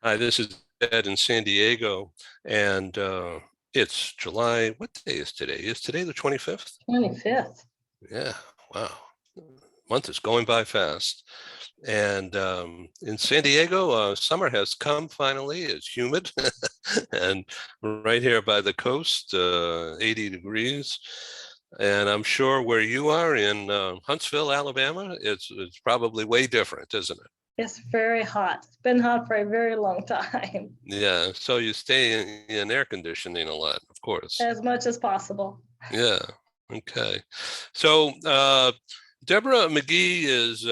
Hi, this is Ed in San Diego, and it's July. What day is today? Is today the 25th? 25th. Yeah, wow. Month is going by fast. And in San Diego, summer has come finally. It's humid and right here by the coast, 80 degrees. And I'm sure where you are in Huntsville, Alabama, it's probably way different, isn't it? It's very hot. It's been hot for a very long time, Yeah, so you stay in air conditioning a lot, of course. as much as possible. Yeah, okay. So Deborah McGee is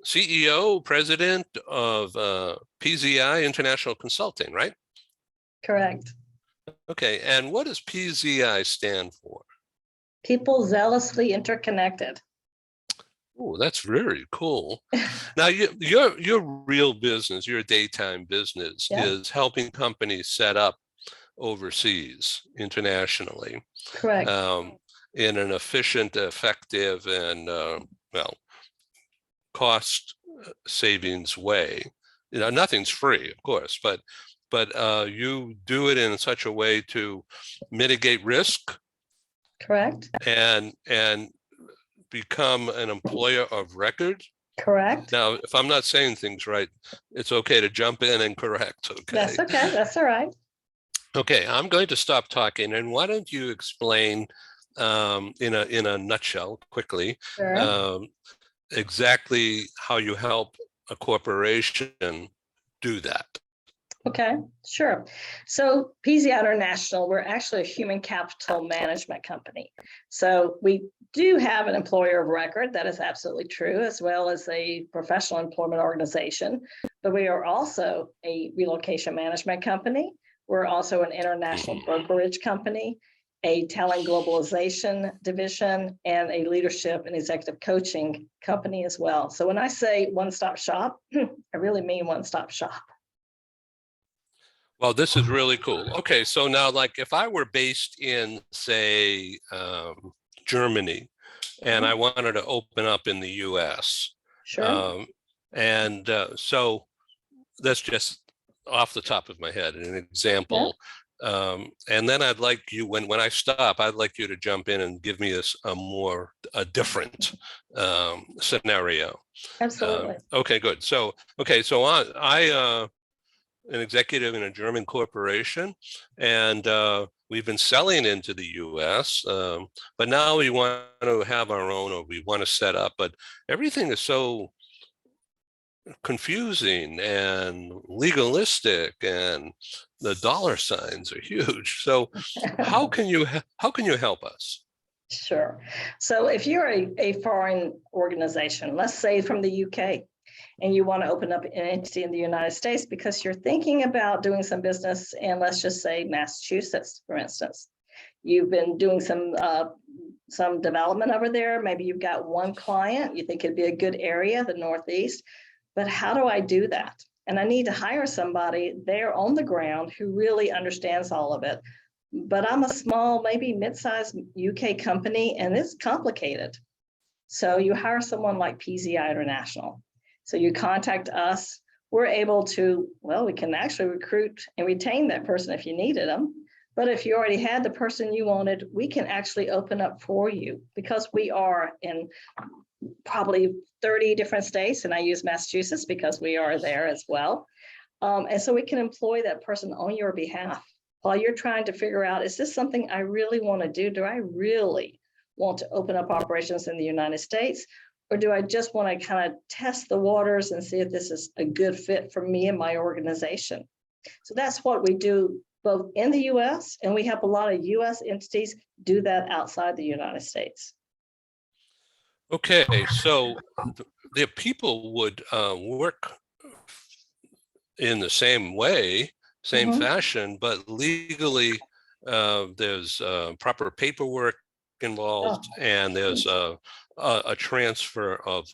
CEO, president of PZI International Consulting, right? Correct. Okay, and what does PZI stand for? People zealously interconnected. Oh, that's very cool. Now, your real business, your daytime business, Yeah, is helping companies set up overseas, internationally, correct. um, in an efficient, effective, and well, cost savings way. You know, nothing's free, of course, but you do it in such a way to mitigate risk Correct. and become an employer of record. Correct. Now, if I'm not saying things right, it's okay to jump in and correct. Okay. That's okay. That's all right. Okay, I'm going to stop talking, and why don't you explain in a nutshell, quickly, Sure. um, exactly how you help a corporation do that? Okay, sure. So PZI International, we're actually a human capital management company. So we do have an employer of record, that is absolutely true, as well as a professional employment organization. But we are also a relocation management company. We're also an international brokerage company, a talent globalization division, and a leadership and executive coaching company as well. So when I say one-stop shop, I really mean one-stop shop. Well, this is really cool. Okay, so now, like, if I were based in, say, Germany, and I wanted to open up in the US, Sure. um, and so that's just off the top of my head, an Yeah, example. And then I'd like you, when I stop, I'd like you to jump in and give me a different scenario. absolutely. Okay, good. So, okay, so I an executive in a German corporation, and we've been selling into the U.S., but now we want to have our own, or we want to set up, but everything is so confusing and legalistic, and the dollar signs are huge. So, how can you help us? Sure. So if you're a foreign organization, let's say from the UK, and you want to open up an entity in the United States because you're thinking about doing some business in, let's just say, Massachusetts, for instance. You've been doing some development over there. Maybe you've got one client, you think it'd be a good area, the Northeast, but how do I do that? And I need to hire somebody there on the ground who really understands all of it. But I'm a small, maybe mid-sized UK company, and it's complicated. So you hire someone like PZI International. So you contact us. We're able to, well, we can actually recruit and retain that person if you needed them. But if you already had the person you wanted, we can actually open up for you because we are in probably 30 different states. And I use Massachusetts because we are there as well. And so we can employ that person on your behalf while you're trying to figure out, is this something I really want to do? Do I really want to open up operations in the United States? Or do I just want to kind of test the waters and see if this is a good fit for me and my organization? So that's what we do both in the US, and we have a lot of US entities do that outside the United States. Okay, so the people would work in the same way, same Mhm. fashion, but legally there's proper paperwork involved, Oh, and there's a transfer of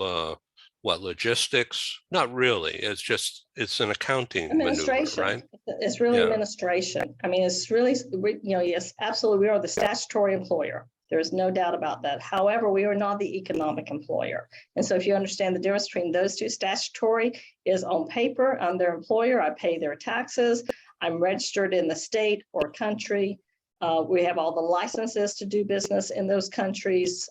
what, logistics? Not really. It's an accounting maneuver, administration. right? It's really Yeah. administration. I mean, it's really, yes, absolutely. We are the statutory employer. There's no doubt about that. However, we are not the economic employer. And so if you understand the difference between those two, statutory is on paper, I'm their employer, I pay their taxes, I'm registered in the state or country. We have all the licenses to do business in those countries.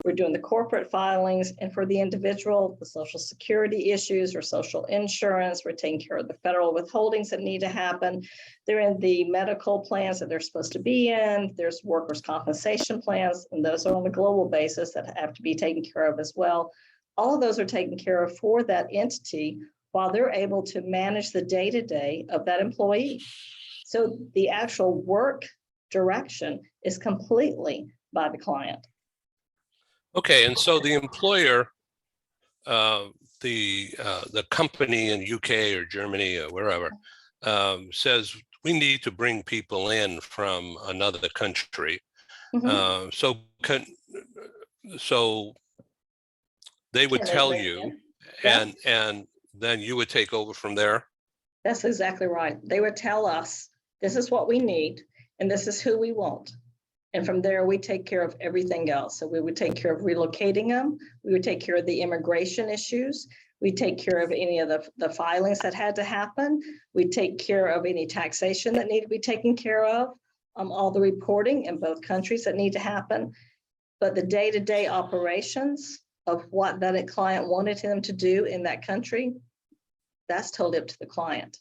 We're doing the corporate filings, and for the individual, the social security issues or social insurance, we're taking care of the federal withholdings that need to happen. They're in the medical plans that they're supposed to be in. There's workers' compensation plans, and those are on a global basis that have to be taken care of as well. All of those are taken care of for that entity while they're able to manage the day-to-day of that employee. So the actual work direction is completely by the client. Okay, and so the employer, the company in UK or Germany or wherever, says we need to bring people in from another country. Mhm. So they would Can they tell bring you, in? Yeah. and then you would take over from there. That's exactly right. They would tell us, this is what we need, and this is who we want. And from there, we take care of everything else. So we would take care of relocating them. We would take care of the immigration issues. We take care of any of the filings that had to happen. We take care of any taxation that need to be taken care of, all the reporting in both countries that need to happen. But the day-to-day operations of what that client wanted them to do in that country, that's totally up to the client.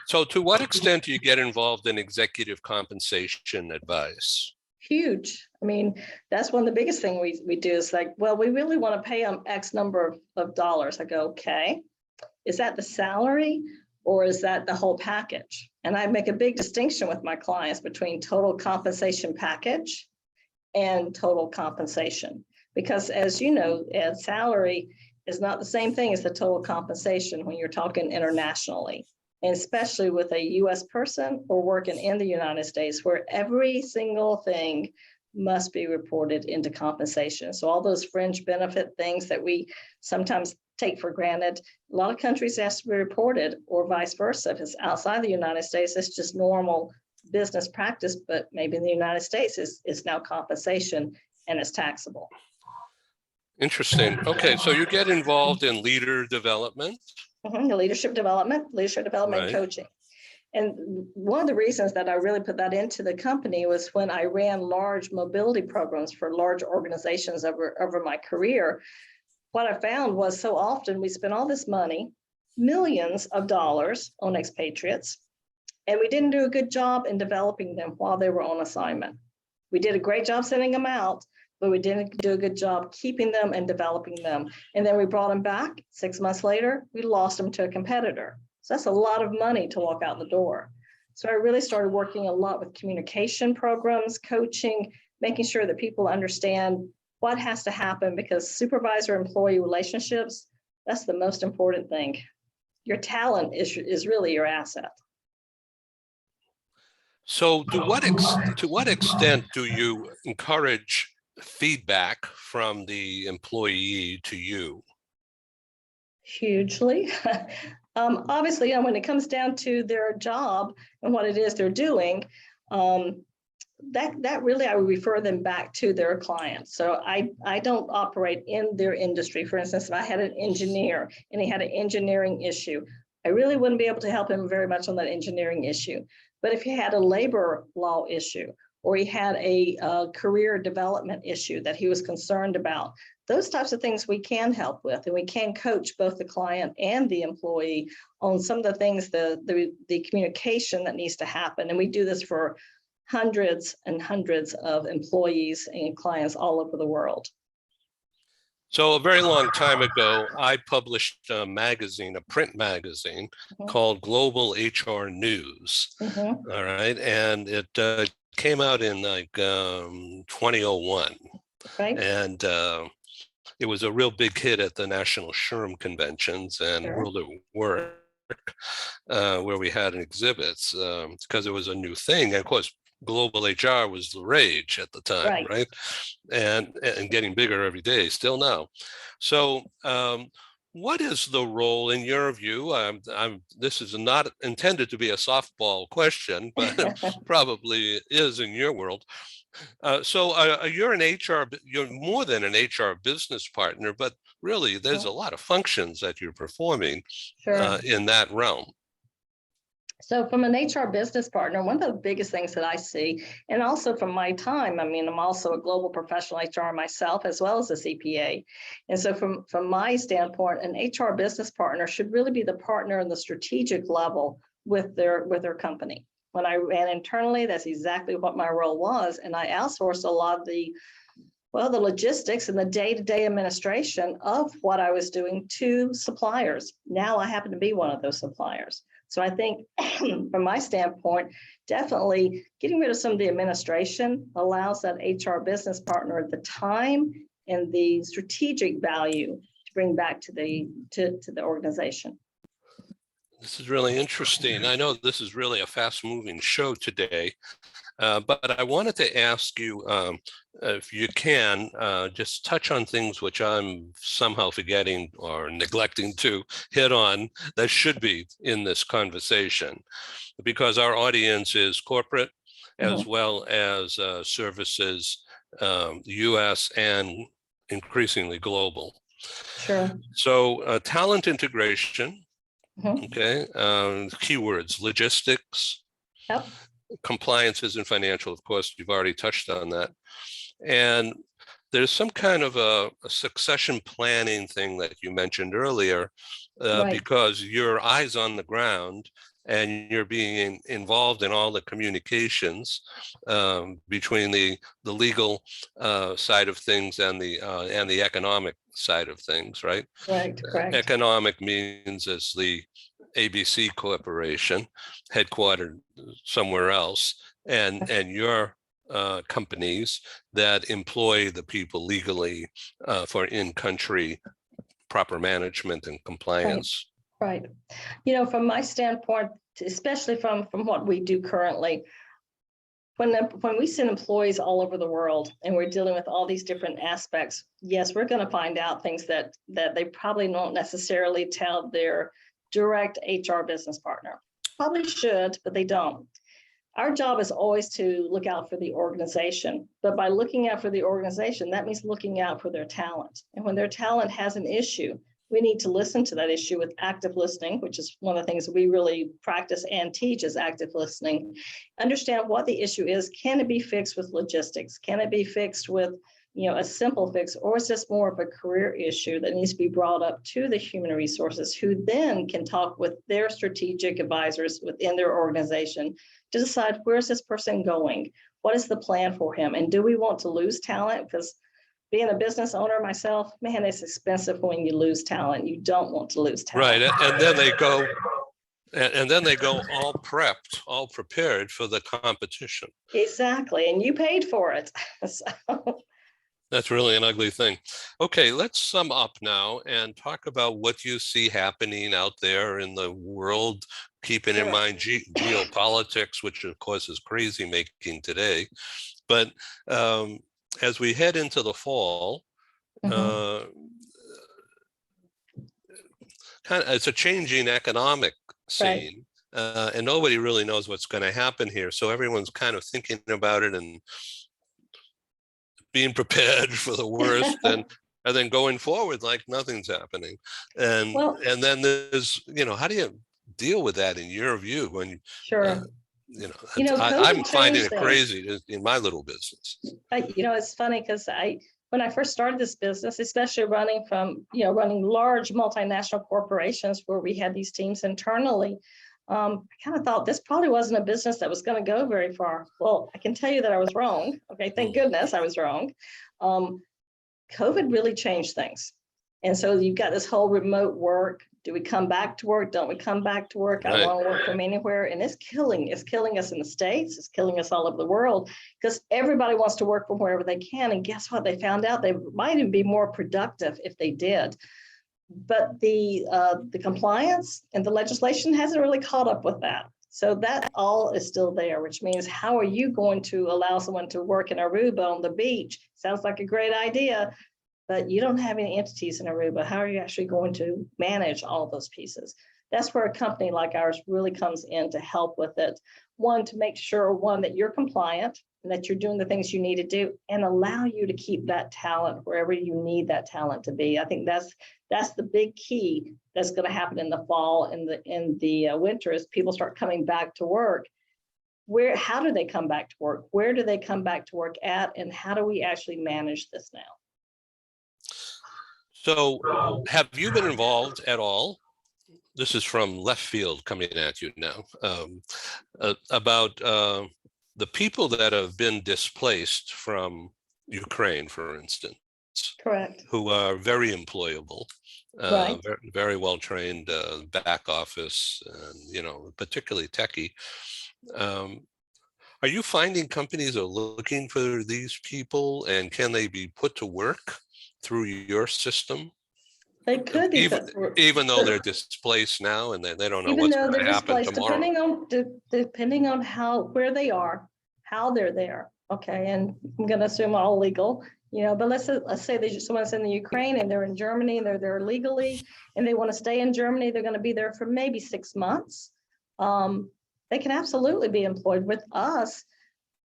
So to what extent do you get involved in executive compensation advice? Huge. I mean, that's one of the biggest things we do is like, well, we really want to pay them X number of dollars. I go, okay, is that the salary or is that the whole package? And I make a big distinction with my clients between total compensation package and total compensation. Because as you know, salary is not the same thing as the total compensation when you're talking internationally. And especially with a US person or working in the United States, where every single thing must be reported into compensation. So all those fringe benefit things that we sometimes take for granted, a lot of countries has to be reported, or vice versa. If it's outside the United States, it's just normal business practice, but maybe in the United States it's now compensation and it's taxable. Interesting. Okay, so you get involved in leader development. The leadership development Right. coaching. And one of the reasons that I really put that into the company was when I ran large mobility programs for large organizations over my career. What I found was so often we spent all this money, millions of dollars on expatriates, and we didn't do a good job in developing them while they were on assignment. We did a great job sending them out, but we didn't do a good job keeping them and developing them. And then we brought them back 6 months later, we lost them to a competitor. So that's a lot of money to walk out the door. So I really started working a lot with communication programs, coaching, making sure that people understand what has to happen, because supervisor-employee relationships, that's the most important thing. Your talent is really your asset. So to what extent do you encourage feedback from the employee to you? Hugely. Obviously, when it comes down to their job and what it is they're doing, that really I would refer them back to their clients. So I don't operate in their industry. For instance, if I had an engineer and he had an engineering issue, I really wouldn't be able to help him very much on that engineering issue. But if he had a labor law issue, or he had a career development issue that he was concerned about, those types of things we can help with, and we can coach both the client and the employee on some of the things, the communication that needs to happen. And we do this for hundreds and hundreds of employees and clients all over the world. So a very long time ago, I published a magazine, a print magazine called Global HR News. All right. And it came out in like 2001. Right. And it was a real big hit at the National SHRM conventions and World at Work, where we had exhibits because it was a new thing. And of course, global HR was the rage at the time, right? And getting bigger every day, still now. So What is the role, in your view? This is not intended to be a softball question, but it probably is in your world. You're an HR, you're more than an HR business partner, but really there's a lot of functions that you're performing Sure. in that realm. So from an HR business partner, one of the biggest things that I see, and also from my time, I mean, I'm also a global professional HR myself, as well as a CPA. And so from my standpoint, an HR business partner should really be the partner in the strategic level with their company. When I ran internally, that's exactly what my role was. And I outsourced a lot of the logistics and the day-to-day administration of what I was doing to suppliers. Now I happen to be one of those suppliers. So I think from my standpoint, definitely getting rid of some of the administration allows that HR business partner the time and the strategic value to bring back to the organization. This is really interesting. I know this is really a fast-moving show today, but I wanted to ask you, if you can, just touch on things which I'm somehow forgetting or neglecting to hit on that should be in this conversation, because our audience is corporate as well as services, US and increasingly global. Sure. So talent integration, Mhm. okay, keywords, logistics, Yep. compliances and financial, of course, you've already touched on that. And there's some kind of a succession planning thing that you mentioned earlier, Right. because your eyes on the ground and you're being involved in all the communications between the legal side of things and the economic side of things, right? Correct. Economic means as the ABC Corporation, headquartered somewhere else, and your companies that employ the people legally for in-country proper management and compliance. Right. You know, from my standpoint, especially from what we do currently, when we send employees all over the world and we're dealing with all these different aspects, yes, we're going to find out things that they probably don't necessarily tell their direct HR business partner. Probably should, but they don't. Our job is always to look out for the organization, but by looking out for the organization, that means looking out for their talent. And when their talent has an issue, we need to listen to that issue with active listening, which is one of the things we really practice and teach is active listening. Understand what the issue is. Can it be fixed with logistics? Can it be fixed with a simple fix, or is this more of a career issue that needs to be brought up to the human resources, who then can talk with their strategic advisors within their organization to decide, where's this person going? What is the plan for him? And do we want to lose talent? Because being a business owner myself, man, it's expensive when you lose talent. You don't want to lose talent. Right, and then they go all prepped, all prepared for the competition. Exactly, and you paid for it. So. That's really an ugly thing. Okay, let's sum up now and talk about what you see happening out there in the world, keeping in mind geopolitics, which of course is crazy making today. But as we head into the fall, it's a changing economic scene. And nobody really knows what's going to happen here. So everyone's kind of thinking about it and being prepared for the worst and then going forward like nothing's happening. And then there's, how do you deal with that in your view when I'm finding it crazy in my little business. It's funny because when I first started this business, especially running large multinational corporations where we had these teams internally, I kind of thought this probably wasn't a business that was going to go very far. Well, I can tell you that I was wrong. Okay, thank goodness I was wrong. COVID really changed things. And so you've got this whole remote work. Do we come back to work? Don't we come back to work? I want to work from anywhere. And it's killing us in the States. It's killing us all over the world because everybody wants to work from wherever they can. And guess what? They found out they might even be more productive if they did. But the compliance and the legislation hasn't really caught up with that. So that all is still there, which means how are you going to allow someone to work in Aruba on the beach? Sounds like a great idea. but you don't have any entities in Aruba. How are you actually going to manage all those pieces? That's where a company like ours really comes in to help with it. One, to make sure, one, that you're compliant and that you're doing the things you need to do and allow you to keep that talent wherever you need that talent to be. I think that's the big key that's going to happen in the fall and in the winter as people start coming back to work. How do they come back to work? Where do they come back to work at? And how do we actually manage this now? So have you been involved at all? This is from left field coming at you now, about the people that have been displaced from Ukraine, for instance. Correct. Who are very employable, right. very well trained, back office, and particularly techie. Are you finding companies are looking for these people, and can they be put to work through your system? They could be even though they're displaced now and they don't know even what's though going they're to happen displaced, tomorrow. depending on where they are, how they're there. Okay, and I'm going to assume all legal, but let's say someone's in the Ukraine and they're in Germany and they're there legally and they want to stay in Germany. They're going to be there for maybe 6 months. They can absolutely be employed with us.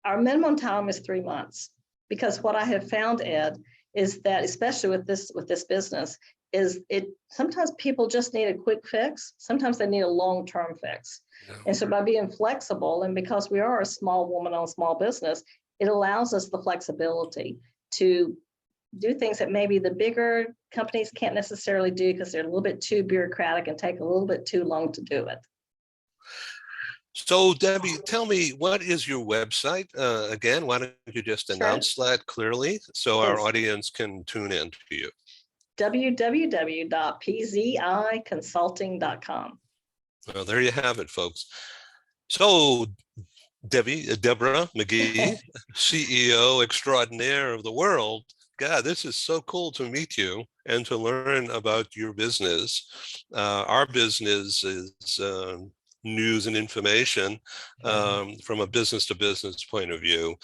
Our minimum time is 3 months, because what I have found, Ed, is that especially with this business, is sometimes people just need a quick fix. Sometimes they need a long-term fix. Yeah. And so by being flexible, and because we are a small woman-owned small business, it allows us the flexibility to do things that maybe the bigger companies can't necessarily do because they're a little bit too bureaucratic and take a little bit too long to do it. So Debbie, tell me, what is your website? Again, why don't you just announce that clearly so our audience can tune in to you? www.pziconsulting.com. Well, there you have it, folks. So Deborah McGee, CEO extraordinaire of the world. God, this is so cool to meet you and to learn about your business. Our business is news and information from a business to business point of view.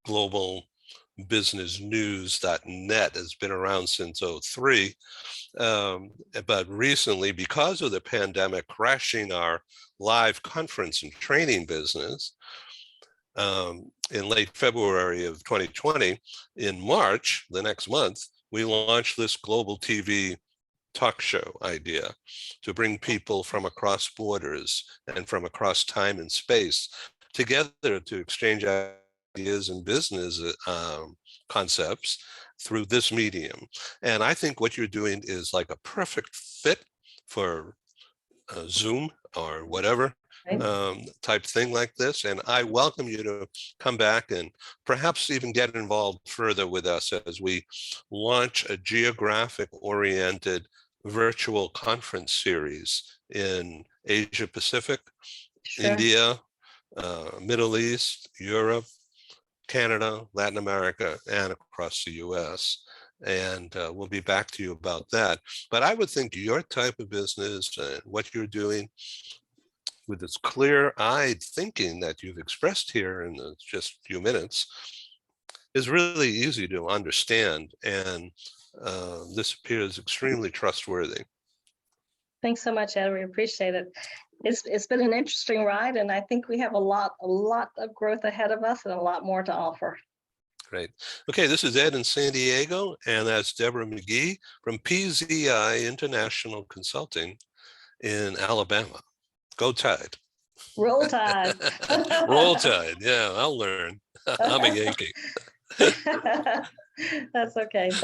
Global Business News.net has been around since 2003. But recently, because of the pandemic crashing our live conference and training business, in late February of 2020, in March, the next month, we launched this global TV talk show idea to bring people from across borders and from across time and space together to exchange ideas and business concepts through this medium. And I think what you're doing is like a perfect fit for Zoom or whatever type thing like this. And I welcome you to come back and perhaps even get involved further with us as we launch a geographic oriented virtual conference series in Asia Pacific, India, Middle East, Europe, Canada, Latin America, and across the US. And we'll be back to you about that. But I would think your type of business and what you're doing with this clear-eyed thinking that you've expressed here in just a few minutes is really easy to understand. And this appears extremely trustworthy. Thanks so much, Ed. We appreciate it. It's been an interesting ride, and I think we have a lot of growth ahead of us and a lot more to offer. Great. Okay, this is Ed in San Diego, and that's Deborah McGee from PZI International Consulting in Alabama. Go Tide. Roll Tide. Roll Tide. Yeah, I'll learn. I'm a Yankee. That's okay. Thanks.